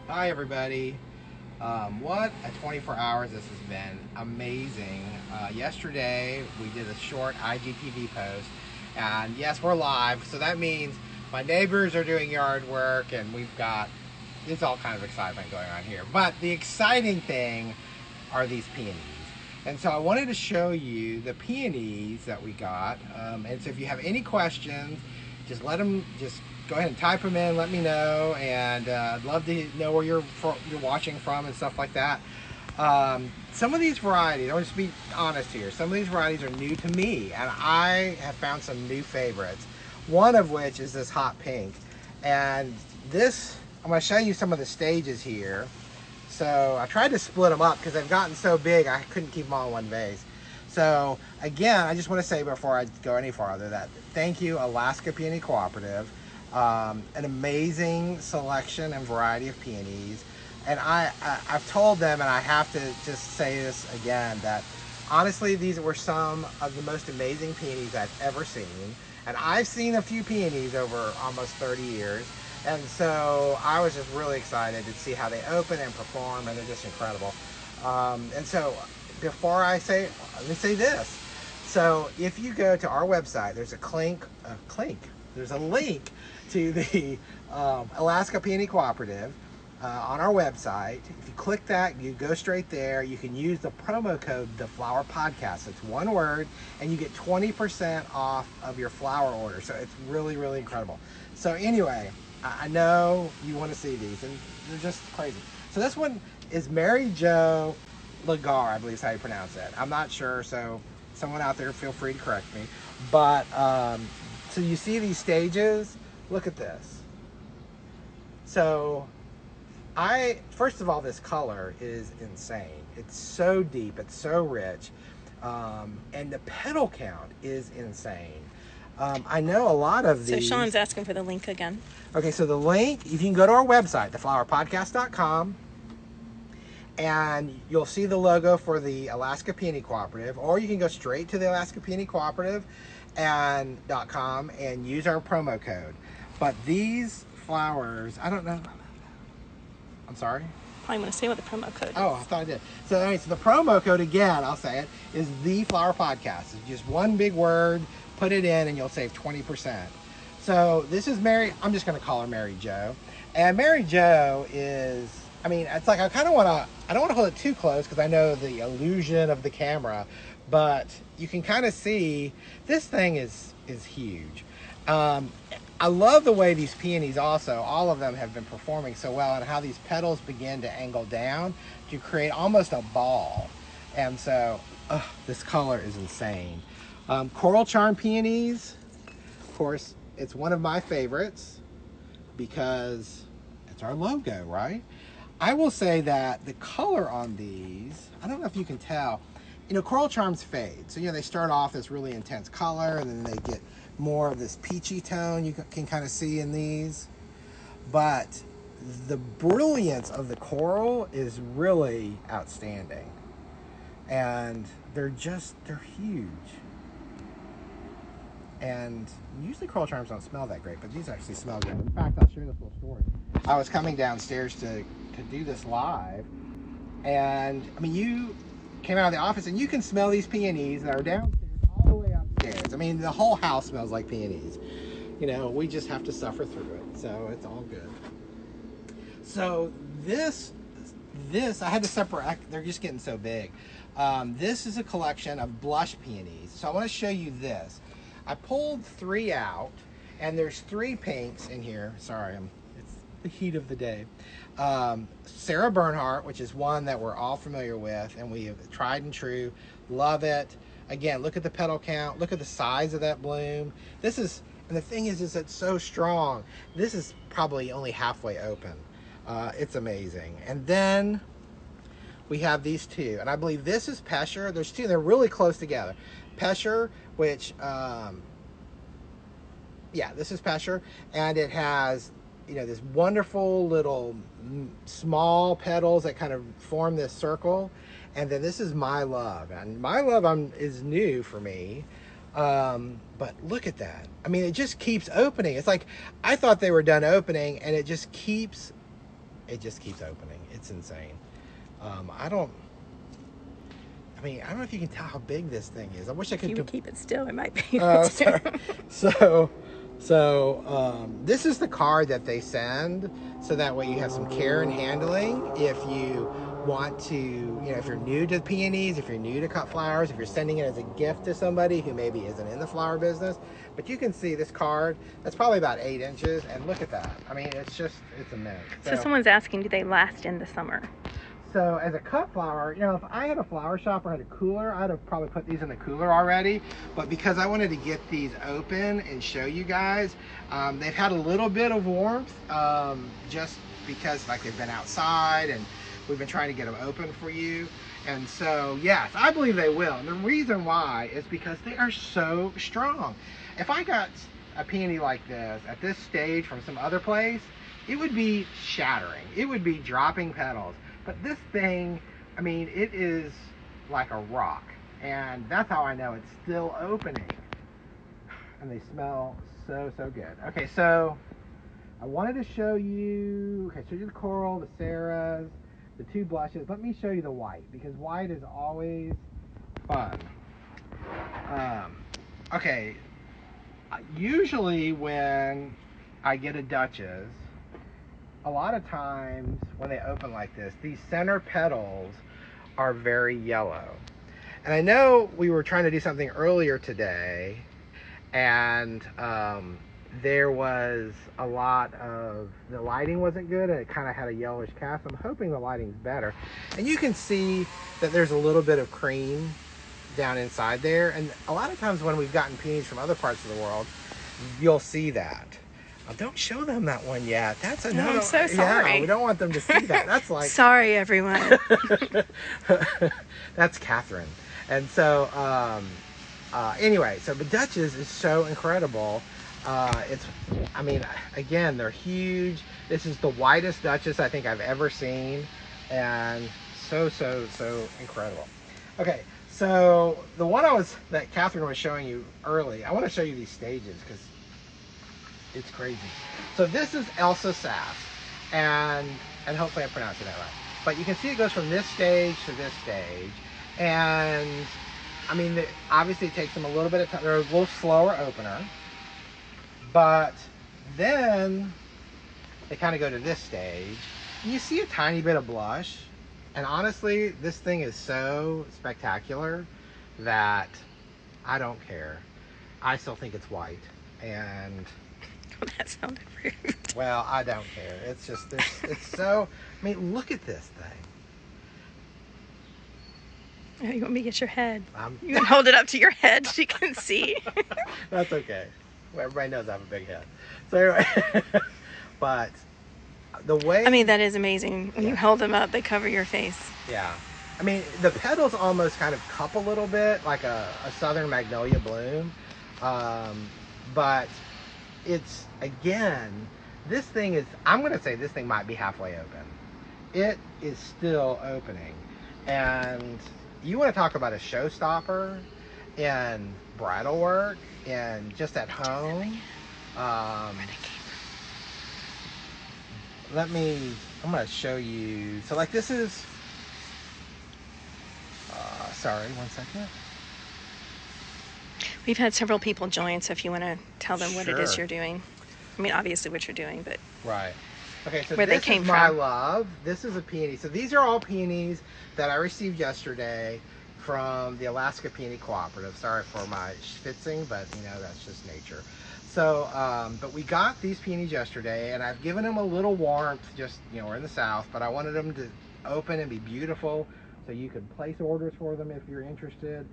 Hi everybody. What a 24 hours this has been. Amazing. Yesterday we did a short IGTV post, and yes, we're live, so that means my neighbors are doing yard work and we've got, it's all kind of excitement going on here. But the exciting thing are these peonies. And so I wanted to show you the peonies that we got. And so if you have any questions, just go ahead and type them in, let me know, and I'd love to know where you're watching from and stuff like that. Some of these varieties, I'll just be honest here, some of these varieties are new to me, and I have found some new favorites. One of which is this hot pink. And this, I'm going to show you some of the stages here. So I tried to split them up because they've gotten so big I couldn't keep them all in one vase. So again, I just want to say before I go any farther that thank you, Alaska Peony Cooperative. An amazing selection and variety of peonies. And I've told them, and I have to just say this again, that honestly these were some of the most amazing peonies I've ever seen. And I've seen a few peonies over almost 30 years. And so I was just really excited to see how they open and perform, and they're just incredible. And so before I say, let me say this. So if you go to our website, there's there's a link to the Alaska Peony Cooperative on our website. If you click that, you go straight there. You can use the promo code, The Flower Podcast. It's one word, and you get 20% off of your flower order. So it's really, really incredible. So anyway, I know you want to see these, and they're just crazy. So this one is Mary Jo Lagar, I believe is how you pronounce it. I'm not sure, so someone out there feel free to correct me. But so you see these stages. Look at this. So first of all, this color is insane. It's so deep, it's so rich, and the petal count is insane. I know a lot of these. So Sean's asking for the link again. Okay, so the link, you can go to our website, theflowerpodcast.com, and you'll see the logo for the Alaska Peony Cooperative, or you can go straight to the Alaska Peony Cooperative .com and use our promo code. But these flowers, I don't know. I'm sorry? I'm going to say what the promo code is. Oh, I thought I did. So, anyway, so the promo code, again, I'll say it, is The Flower Podcast. It's just one big word, put it in, and you'll save 20%. So this is I'm just going to call her Mary Jo. And Mary Jo is, I mean, it's like I don't want to hold it too close because I know the illusion of the camera, but you can kind of see this thing is huge. I love the way these peonies also, all of them have been performing so well, and how these petals begin to angle down to create almost a ball. And so, this color is insane. Coral Charm Peonies, of course, it's one of my favorites because it's our logo, right? I will say that the color on these, I don't know if you can tell, Coral Charms fade. So, they start off this really intense color, and then they get more of this peachy tone you can kind of see in these. But the brilliance of the coral is really outstanding. And they're huge. And usually Coral Charms don't smell that great, but these actually smell good. In fact, I'll share this little story. I was coming downstairs to do this live, and I mean, you came out of the office and you can smell these peonies that are downstairs all the way upstairs. I mean, the whole house smells like peonies. We just have to suffer through it, so it's all good. So this I had to separate. They're just getting so big. This is a collection of blush peonies. So I want to show you this. I pulled 3 out, and there's 3 pinks in here. Sorry, it's the heat of the day. Sarah Bernhardt, which is one that we're all familiar with, and we have tried and true, love it. Again, look at the petal count, look at the size of that bloom. And the thing is it's so strong. This is probably only halfway open. It's amazing. And then we have these 2, and I believe this is Pesher. There's 2, they're really close together. Pesher, which, this is Pesher, and it has, this wonderful little small petals that kind of form this circle. And then this is My Love, and My Love is new for me. But look at that. I mean, it just keeps opening. It's like, I thought they were done opening, and it just keeps it just keeps opening. It's insane. I don't know if you can tell how big this thing is. I wish I could. If you would keep it still, it might be. Sorry. So this is the card that they send, so that way you have some care and handling. If you want to, if you're new to peonies, if you're new to cut flowers, if you're sending it as a gift to somebody who maybe isn't in the flower business. But you can see this card, that's probably about 8 inches, and look at that. I mean, it's immense. So someone's asking, do they last in the summer? So as a cut flower, if I had a flower shop or had a cooler, I'd have probably put these in the cooler already. But because I wanted to get these open and show you guys, they've had a little bit of warmth, just because they've been outside and we've been trying to get them open for you. And so, yes, I believe they will. And the reason why is because they are so strong. If I got a peony like this at this stage from some other place, it would be shattering. It would be dropping petals. But this thing, I mean, it is like a rock. And that's how I know it's still opening. And they smell so, so good. Okay, so I wanted to show you, so the coral, the Sarahs, the 2 blushes. Let me show you the white, because white is always fun. Okay, usually when I get a Duchess, a lot of times when they open like this, these center petals are very yellow. And I know we were trying to do something earlier today, and there was a lot of, the lighting wasn't good, and it kind of had a yellowish cast. I'm hoping the lighting's better. And you can see that there's a little bit of cream down inside there. And a lot of times when we've gotten peonies from other parts of the world, you'll see that. Don't show them that one yet. That's another. No, I'm so sorry. Yeah, we don't want them to see that. That's like. Sorry, everyone. That's Catherine. And so, anyway, so the Duchess is so incredible. Again, they're huge. This is the whitest Duchess I think I've ever seen, and so, so, so incredible. Okay, so the one that Catherine was showing you early, I want to show you these stages because it's crazy. So this is Elsa Sass, and hopefully I pronounced it that right. But you can see it goes from this stage to this stage, and I mean, obviously it takes them a little bit of time. They're a little slower opener. But then they kind of go to this stage, and you see a tiny bit of blush. And honestly, this thing is so spectacular that I don't care. I still think it's white. And That sounded rude. well, I don't care. It's just it's so. I mean, look at this thing. Oh, you want me to get your head? You can hold it up to your head so you can see. That's okay. Well, everybody knows I have a big head. So anyway, but the way... I mean, that is amazing. When you hold them up, they cover your face. Yeah. I mean, the petals almost kind of cup a little bit, like a southern magnolia bloom. But it's, again, this thing is... I'm going to say this thing might be halfway open. It is still opening. And you want to talk about a showstopper in bridal work and just at home. I'm going to show you. So like this is, sorry, one second. We've had several people join, so if you want to tell them what it is Sure. you're doing. I mean, obviously what you're doing, but Right. Okay, so where this they came is my from. love. This is a peony. So these are all peonies that I received yesterday from the Alaska Peony Cooperative. Sorry for my schwitzing, but that's just nature. So, but we got these peonies yesterday, and I've given them a little warmth. Just we're in the South, but I wanted them to open and be beautiful, so you can place orders for them if you're interested.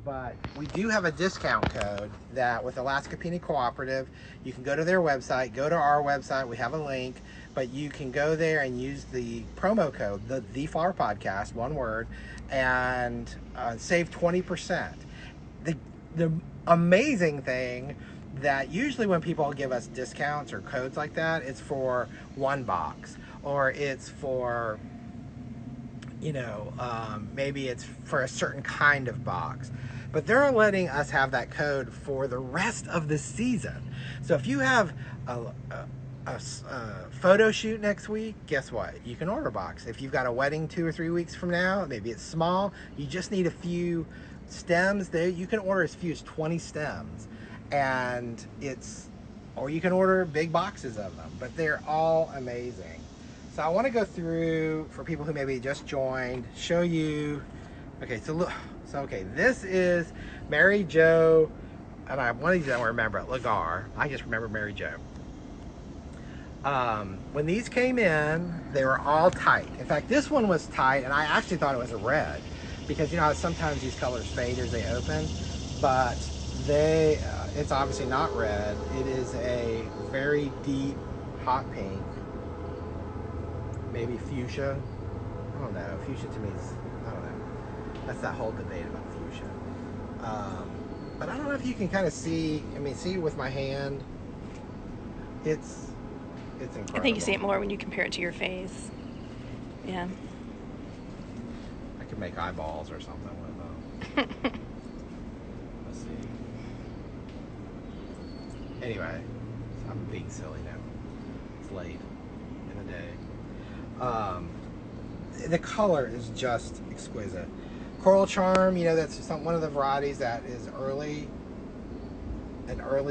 But we do have a discount code that with Alaska Peony Cooperative, you can go to their website, go to our website, we have a link, but you can go there and use the promo code, the Flower Podcast, one word, and save 20%. The amazing thing that usually when people give us discounts or codes like that, it's for one box, or it's for maybe it's for a certain kind of box, but they're letting us have that code for the rest of the season. So if you have a photo shoot next week, guess what? You can order a box. If you've got a wedding 2 or 3 weeks from now, maybe it's small, you just need a few stems. There, you can order as few as 20 stems, and or you can order big boxes of them, but they're all amazing. So I want to go through, for people who maybe just joined, show you. Okay, so look, okay, this is Mary Jo, and one of these I don't remember, Lagar. I just remember Mary Jo. When these came in, they were all tight. In fact, this one was tight, and I actually thought it was a red, because you know how sometimes these colors fade as they open, but it's obviously not red. It is a very deep hot pink, maybe fuchsia. I don't know. Fuchsia to me is, I don't know. That's that whole debate about fuchsia. But I don't know if you can kind of see. I mean, see with my hand, it's incredible. I think you see it more when you compare it to your face. Yeah. I could make eyeballs or something with them. Let's see. Anyway, I'm being silly now. It's late in the day. The color is just exquisite. Coral Charm, you know, that's one of the varieties that is an early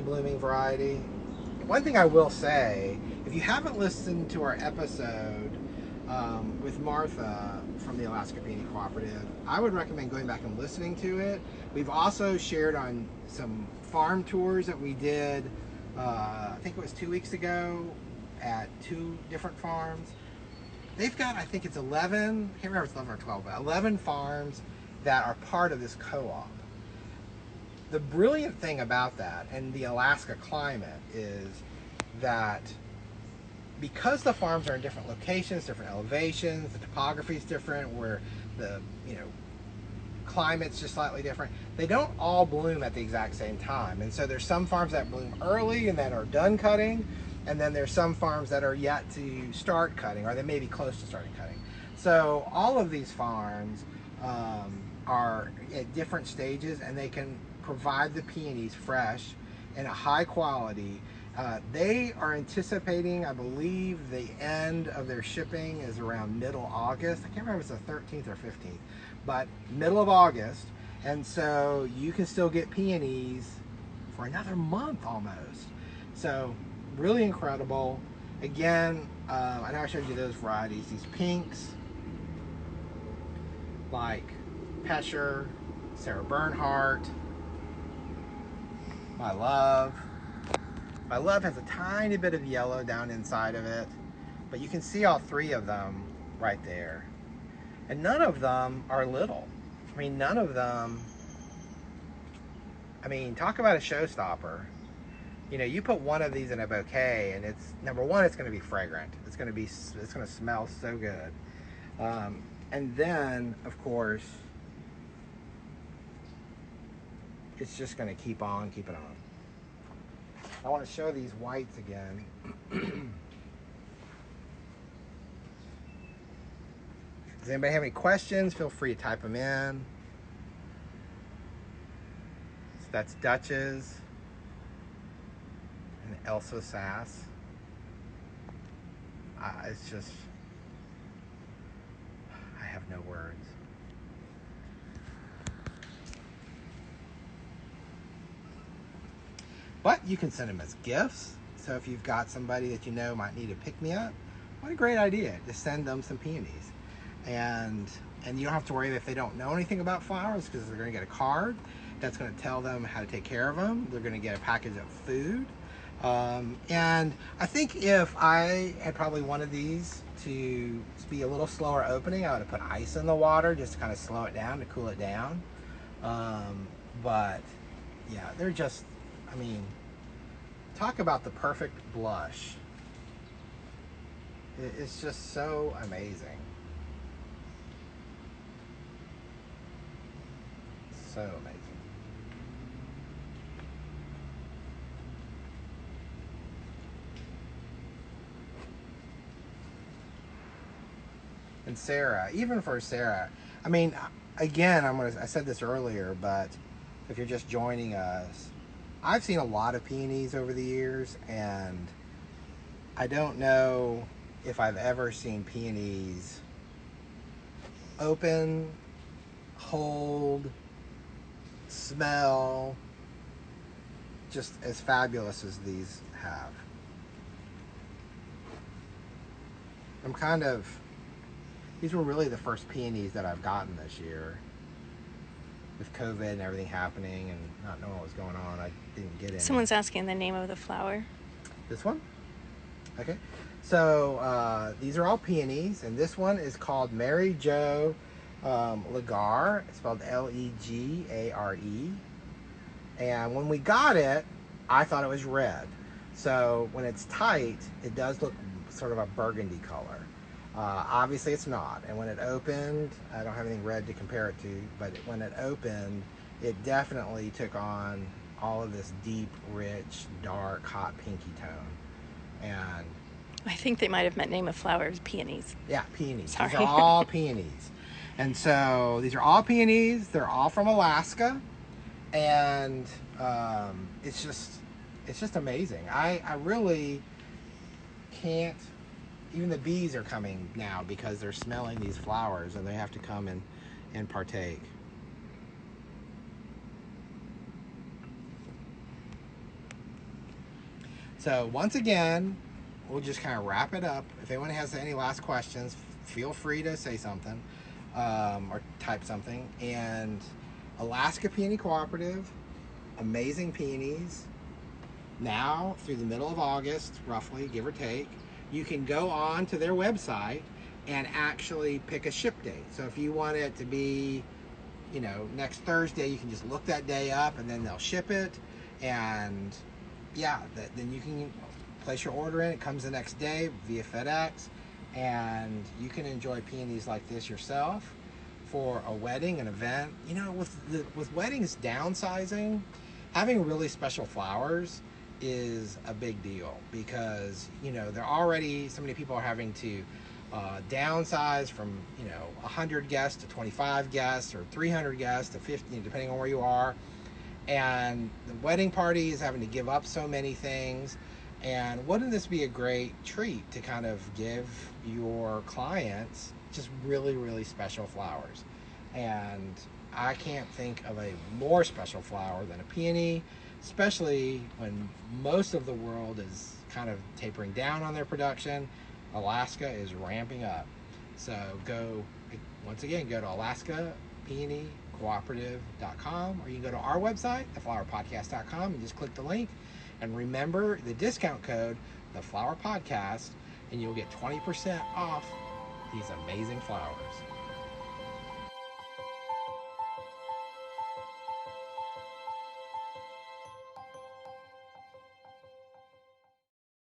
blooming variety. One thing I will say, if you haven't listened to our episode with Martha from the Alaska Peony Cooperative, I would recommend going back and listening to it. We've also shared on some farm tours that we did, I think it was 2 weeks ago, at 2 different farms. They've got, I think it's 11, I can't remember if it's 11 or 12, but 11 farms that are part of this co-op. The brilliant thing about that and the Alaska climate is that because the farms are in different locations, different elevations, the topography is different, where the climate's just slightly different, they don't all bloom at the exact same time. And so there's some farms that bloom early and that are done cutting, and then there's some farms that are yet to start cutting, or they may be close to starting cutting. So all of these farms are at different stages, and they can provide the peonies fresh and a high quality. They are anticipating, I believe, the end of their shipping is around middle August. I can't remember if it's the 13th or 15th, but middle of August. And so you can still get peonies for another month almost. So really incredible. Again, I know I showed you those varieties. These pinks, like Pesher, Sarah Bernhardt, My Love. My Love has a tiny bit of yellow down inside of it, but you can see all 3 of them right there. And none of them are little. I mean, none of them, I mean, talk about a showstopper. You know, you put one of these in a bouquet, and it's, number one, it's going to be fragrant. It's going to smell so good. And then, of course, it's just going to keep on keeping on. I want to show these whites again. Does anybody have any questions? Feel free to type them in. So that's Dutch's and Elsa Sass. It's just, I have no words. But you can send them as gifts. So if you've got somebody that you know might need a pick-me-up, what a great idea to send them some peonies. And you don't have to worry if they don't know anything about flowers, because they're going to get a card that's going to tell them how to take care of them. They're going to get a package of food. And I think if I had probably wanted these to be a little slower opening, I would have put ice in the water just to kind of slow it down, to cool it down. But yeah, they're just, I mean, talk about the perfect blush. It's just so amazing. So amazing. And Sarah, even for Sarah, I mean, again, I said this earlier, but if you're just joining us, I've seen a lot of peonies over the years, and I don't know if I've ever seen peonies open, hold, smell, just as fabulous as these have. These were really the first peonies that I've gotten this year. With COVID and everything happening and not knowing what was going on, I didn't get any. Someone's asking the name of the flower. This one? Okay. So these are all peonies, and this one is called Mary Jo Legare. It's spelled Legare. And when we got it, I thought it was red. So when it's tight, it does look sort of a burgundy color. Obviously it's not. And when it opened, I don't have anything red to compare it to, but when it opened, it definitely took on all of this deep, rich, dark, hot pinky tone. And I think they might have meant name of flowers, peonies. Yeah, peonies. Sorry. These are all peonies. And so these are all peonies. They're all from Alaska. And it's just amazing. I really can't. Even the bees are coming now because they're smelling these flowers and they have to come and partake. So once again, we'll just kind of wrap it up. If anyone has any last questions, feel free to say something or type something. And Alaska Peony Cooperative, amazing peonies. Now through the middle of August, roughly, give or take, you can go on to their website and actually pick a ship date. So if you want it to be, next Thursday, you can just look that day up and then they'll ship it. And yeah, then you can place your order in. It comes the next day via FedEx, and you can enjoy peonies like this yourself for a wedding, an event. With weddings downsizing, having really special flowers is a big deal because there already so many people are having to downsize from 100 guests to 25 guests or 300 guests to 50, depending on where you are. And the wedding party is having to give up so many things. And wouldn't this be a great treat to kind of give your clients just really, really special flowers? And I can't think of a more special flower than a peony, especially when most of the world is kind of tapering down on their production. Alaska is ramping up. So once again, go to alaskapeonycooperative.com, or you can go to our website, theflowerpodcast.com, and just click the link. And remember the discount code, The Flower Podcast, and you'll get 20% off these amazing flowers.